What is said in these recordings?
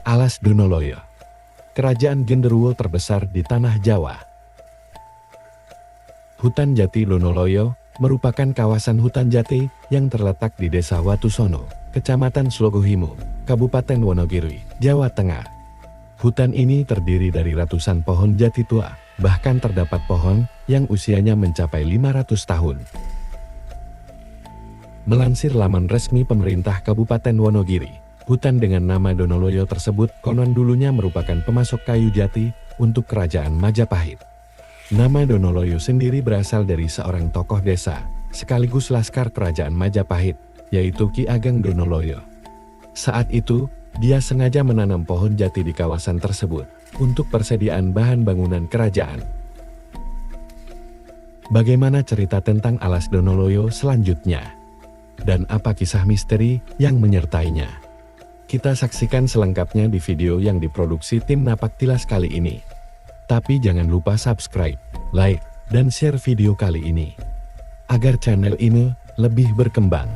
Alas Donoloyo, kerajaan genderuwo terbesar di tanah Jawa. Hutan Jati Donoloyo merupakan kawasan hutan jati yang terletak di Desa Watusono, Kecamatan Slogohimo, Kabupaten Wonogiri, Jawa Tengah. Hutan ini terdiri dari ratusan pohon jati tua, bahkan terdapat pohon yang usianya mencapai 500 tahun. Melansir laman resmi pemerintah Kabupaten Wonogiri, hutan dengan nama Donoloyo tersebut konon dulunya merupakan pemasok kayu jati untuk kerajaan Majapahit. Nama Donoloyo sendiri berasal dari seorang tokoh desa, sekaligus laskar kerajaan Majapahit, yaitu Ki Ageng Donoloyo. Saat itu, dia sengaja menanam pohon jati di kawasan tersebut untuk persediaan bahan bangunan kerajaan. Bagaimana cerita tentang Alas Donoloyo selanjutnya? Dan apa kisah misteri yang menyertainya? Kita saksikan selengkapnya di video yang diproduksi tim Napaktilas kali ini. Tapi jangan lupa subscribe, like, dan share video kali ini, agar channel ini lebih berkembang.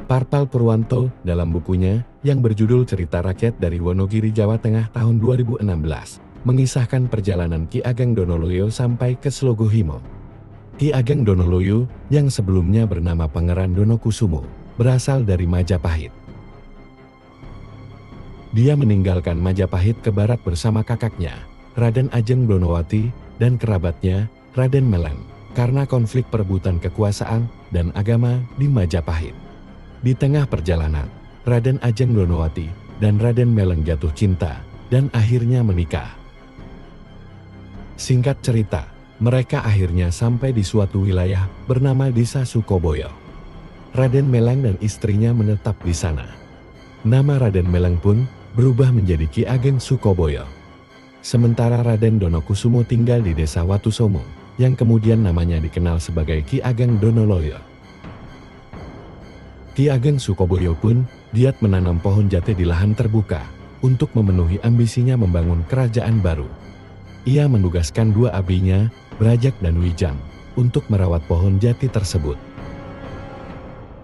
Parpal Purwanto dalam bukunya yang berjudul Cerita Rakyat dari Wonogiri Jawa Tengah tahun 2016 mengisahkan perjalanan Ki Ageng Donoloyo sampai ke Slogohimo. Ki Ageng Donoloyo yang sebelumnya bernama Pangeran Donokusumo berasal dari Majapahit. Dia meninggalkan Majapahit ke barat bersama kakaknya, Raden Ajeng Donowati, dan kerabatnya, Raden Meleng, karena konflik perebutan kekuasaan dan agama di Majapahit. Di tengah perjalanan, Raden Ajeng Donowati dan Raden Meleng jatuh cinta dan akhirnya menikah. Singkat cerita, mereka akhirnya sampai di suatu wilayah bernama Desa Sukoboyo. Raden Meleng dan istrinya menetap di sana. Nama Raden Meleng pun berubah menjadi Ki Ageng Sukoboyo. Sementara Raden Donokusumo tinggal di Desa Watusomo, yang kemudian namanya dikenal sebagai Ki Ageng Donoloyo. Ki Ageng Sukoboyo pun giat menanam pohon jati di lahan terbuka untuk memenuhi ambisinya membangun kerajaan baru. Ia menugaskan dua abdinya, Brajak dan Wijang, untuk merawat pohon jati tersebut.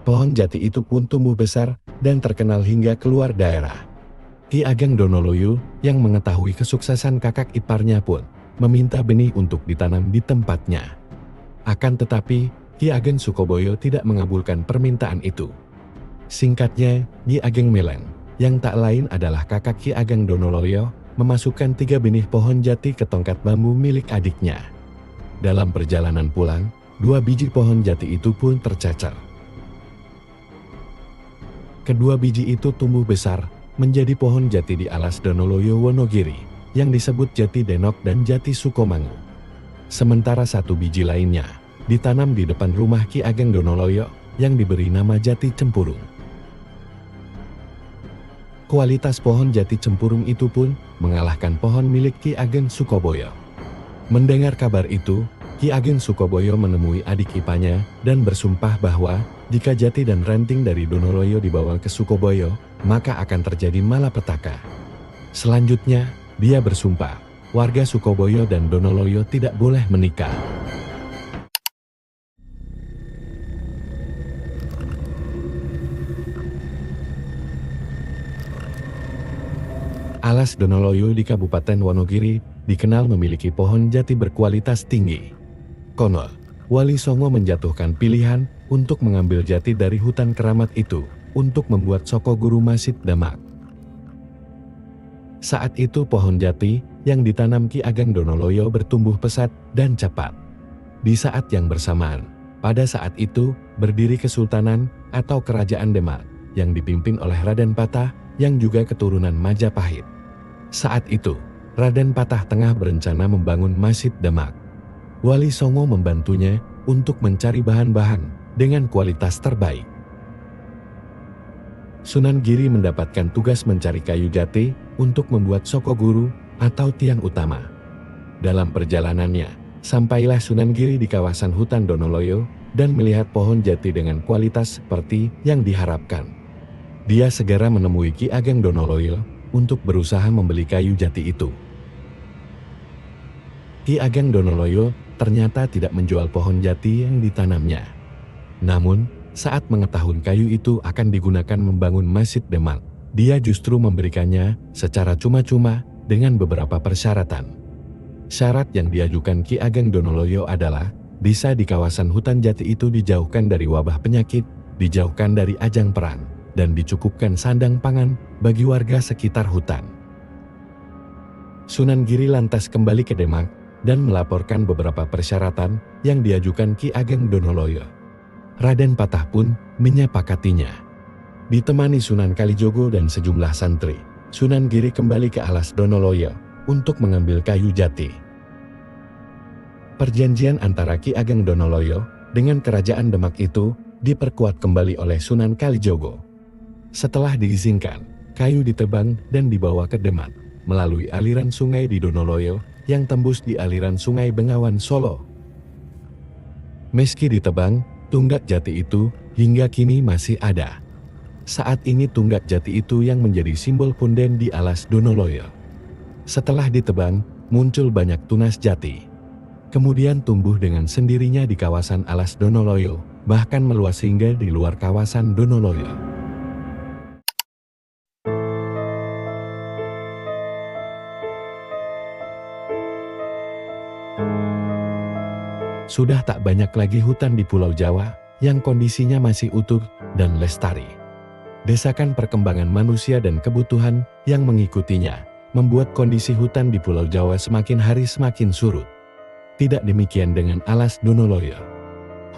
Pohon jati itu pun tumbuh besar dan terkenal hingga keluar daerah. Ki Ageng Donoloyo yang mengetahui kesuksesan kakak iparnya pun meminta benih untuk ditanam di tempatnya. Akan tetapi, Ki Ageng Sukoboyo tidak mengabulkan permintaan itu. Singkatnya, Ki Ageng Meleng, yang tak lain adalah kakak Ki Ageng Donoloyo, memasukkan 3 benih pohon jati ke tongkat bambu milik adiknya. Dalam perjalanan pulang, 2 biji pohon jati itu pun tercecer. Kedua biji itu tumbuh besar, menjadi pohon jati di Alas Donoloyo Wonogiri, yang disebut Jati Denok dan Jati Sukomangu. Sementara 1 biji lainnya ditanam di depan rumah Ki Ageng Donoloyo yang diberi nama Jati Cempurung. Kualitas pohon jati cempurung itu pun mengalahkan pohon milik Ki Ageng Sukoboyo. Mendengar kabar itu, Ki Ageng Sukoboyo menemui adik ipanya dan bersumpah bahwa jika jati dan ranting dari Donoloyo dibawa ke Sukoboyo, maka akan terjadi malapetaka. Selanjutnya, dia bersumpah warga Sukoboyo dan Donoloyo tidak boleh menikah. Alas Donoloyo di Kabupaten Wonogiri dikenal memiliki pohon jati berkualitas tinggi. Konon, Wali Songo menjatuhkan pilihan untuk mengambil jati dari hutan keramat itu untuk membuat Sokoguru Masid Damak. Saat itu pohon jati yang ditanam Ki Ageng Donoloyo bertumbuh pesat dan cepat. Di saat yang bersamaan, pada saat itu berdiri Kesultanan atau Kerajaan Demak yang dipimpin oleh Raden Patah yang juga keturunan Majapahit. Saat itu, Raden Patah tengah berencana membangun Masjid Demak. Wali Songo membantunya untuk mencari bahan-bahan dengan kualitas terbaik. Sunan Giri mendapatkan tugas mencari kayu jati untuk membuat Sokoguru atau tiang utama. Dalam perjalanannya, sampailah Sunan Giri di kawasan hutan Donoloyo dan melihat pohon jati dengan kualitas seperti yang diharapkan. Dia segera menemui Ki Ageng Donoloyo untuk berusaha membeli kayu jati itu. Ki Ageng Donoloyo ternyata tidak menjual pohon jati yang ditanamnya. Namun, saat mengetahui kayu itu akan digunakan membangun Masjid Demak, dia justru memberikannya secara cuma-cuma dengan beberapa persyaratan. Syarat yang diajukan Ki Ageng Donoloyo adalah desa di kawasan hutan jati itu dijauhkan dari wabah penyakit, dijauhkan dari ajang perang, dan dicukupkan sandang pangan bagi warga sekitar hutan. Sunan Giri lantas kembali ke Demak dan melaporkan beberapa persyaratan yang diajukan Ki Ageng Donoloyo. Raden Patah pun menyepakatinya. Ditemani Sunan Kalijogo dan sejumlah santri, Sunan Giri kembali ke alas Donoloyo untuk mengambil kayu jati. Perjanjian antara Ki Ageng Donoloyo dengan Kerajaan Demak itu diperkuat kembali oleh Sunan Kalijogo. Setelah diizinkan, kayu ditebang dan dibawa ke Demak melalui aliran sungai di Donoloyo yang tembus di aliran Sungai Bengawan Solo. Meski ditebang, tunggak jati itu hingga kini masih ada. Saat ini tunggak jati itu yang menjadi simbol punden di alas Donoloyo. Setelah ditebang, muncul banyak tunas jati. Kemudian tumbuh dengan sendirinya di kawasan alas Donoloyo, bahkan meluas hingga di luar kawasan Donoloyo. Sudah tak banyak lagi hutan di Pulau Jawa yang kondisinya masih utuh dan lestari. Desakan perkembangan manusia dan kebutuhan yang mengikutinya membuat kondisi hutan di Pulau Jawa semakin hari semakin surut. Tidak demikian dengan alas Donoloyo.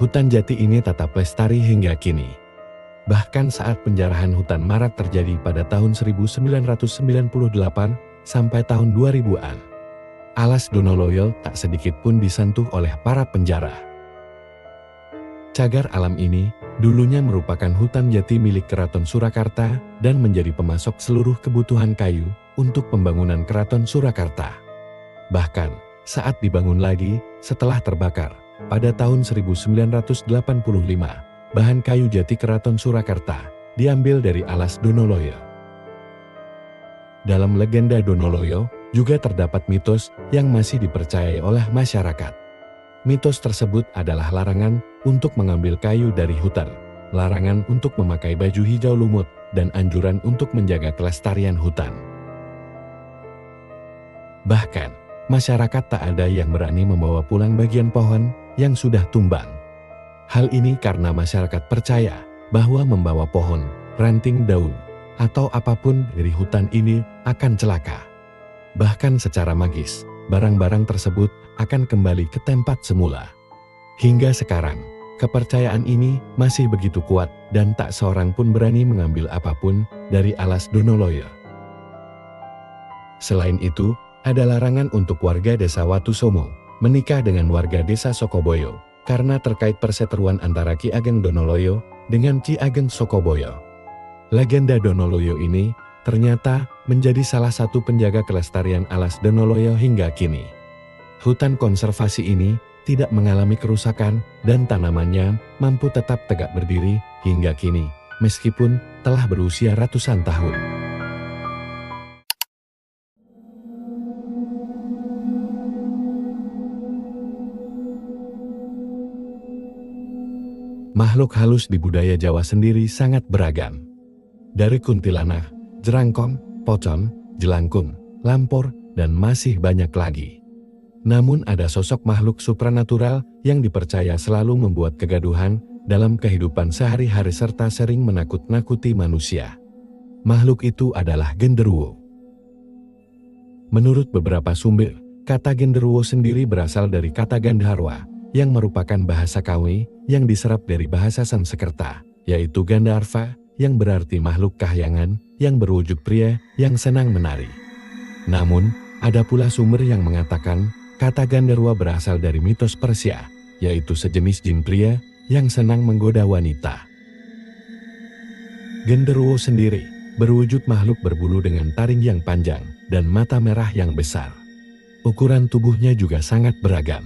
Hutan jati ini tetap lestari hingga kini. Bahkan saat penjarahan hutan marak terjadi pada tahun 1998 sampai tahun 2000-an. Alas Donoloyo tak sedikit pun disentuh oleh para penjara. Cagar alam ini dulunya merupakan hutan jati milik Keraton Surakarta dan menjadi pemasok seluruh kebutuhan kayu untuk pembangunan Keraton Surakarta. Bahkan saat dibangun lagi setelah terbakar pada tahun 1985, bahan kayu jati Keraton Surakarta diambil dari alas Donoloyo. Dalam legenda Donoloyo juga terdapat mitos yang masih dipercayai oleh masyarakat. Mitos tersebut adalah larangan untuk mengambil kayu dari hutan, larangan untuk memakai baju hijau lumut, dan anjuran untuk menjaga kelestarian hutan. Bahkan, masyarakat tak ada yang berani membawa pulang bagian pohon yang sudah tumbang. Hal ini karena masyarakat percaya bahwa membawa pohon, ranting daun, atau apapun dari hutan ini akan celaka. Bahkan secara magis, barang-barang tersebut akan kembali ke tempat semula. Hingga sekarang, kepercayaan ini masih begitu kuat dan tak seorang pun berani mengambil apapun dari alas Donoloyo. Selain itu, ada larangan untuk warga desa Watusomo menikah dengan warga desa Sokoboyo karena terkait perseteruan antara Ki Ageng Donoloyo dengan Ki Ageng Sokoboyo. Legenda Donoloyo ini ternyata menjadi salah satu penjaga kelestarian alas Donoloyo hingga kini. Hutan konservasi ini tidak mengalami kerusakan dan tanamannya mampu tetap tegak berdiri hingga kini, meskipun telah berusia ratusan tahun. Makhluk halus di budaya Jawa sendiri sangat beragam. Dari kuntilanak, jerangkong, pocong, jelangkung, lampor, dan masih banyak lagi. Namun ada sosok makhluk supranatural yang dipercaya selalu membuat kegaduhan dalam kehidupan sehari-hari serta sering menakut-nakuti manusia. Makhluk itu adalah genderuwo. Menurut beberapa sumber, kata genderuwo sendiri berasal dari kata Gandharwa, yang merupakan bahasa Kawi yang diserap dari bahasa Sanskerta, yaitu Gandharva, yang berarti makhluk kahyangan yang berwujud pria yang senang menari. Namun, ada pula sumber yang mengatakan kata Gandharwa berasal dari mitos Persia, yaitu sejenis jin pria yang senang menggoda wanita. Genderuwo sendiri berwujud makhluk berbulu dengan taring yang panjang dan mata merah yang besar. Ukuran tubuhnya juga sangat beragam.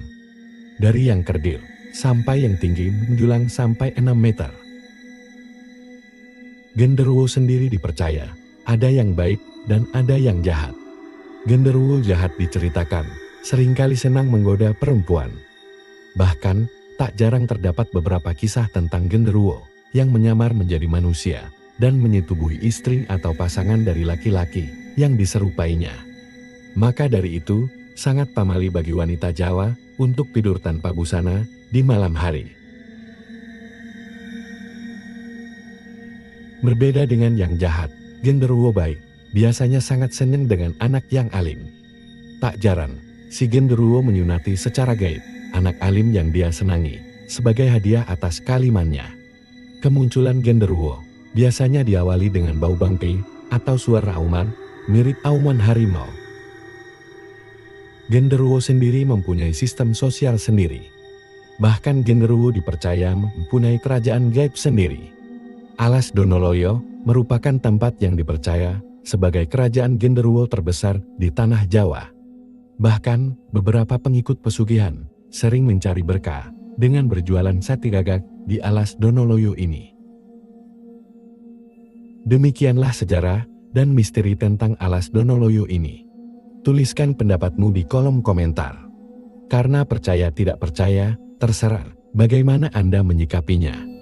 Dari yang kerdil, sampai yang tinggi menjulang sampai 6 meter. Genderuwo sendiri dipercaya ada yang baik dan ada yang jahat. Genderuwo jahat diceritakan seringkali senang menggoda perempuan. Bahkan, tak jarang terdapat beberapa kisah tentang genderuwo yang menyamar menjadi manusia dan menyetubuhi istri atau pasangan dari laki-laki yang diserupainya. Maka dari itu, sangat pamali bagi wanita Jawa untuk tidur tanpa busana di malam hari. Berbeda dengan yang jahat, genderuwo baik biasanya sangat senang dengan anak yang alim. Tak jarang, si genderuwo menyunati secara gaib anak alim yang dia senangi sebagai hadiah atas kalimannya. Kemunculan genderuwo biasanya diawali dengan bau bangkai atau suara auman mirip auman harimau. Genderuwo sendiri mempunyai sistem sosial sendiri. Bahkan genderuwo dipercaya mempunyai kerajaan gaib sendiri. Alas Donoloyo merupakan tempat yang dipercaya sebagai kerajaan genderuwo terbesar di tanah Jawa. Bahkan, beberapa pengikut pesugihan sering mencari berkah dengan berjualan sate gagak di Alas Donoloyo ini. Demikianlah sejarah dan misteri tentang Alas Donoloyo ini. Tuliskan pendapatmu di kolom komentar. Karena percaya tidak percaya, terserah bagaimana Anda menyikapinya.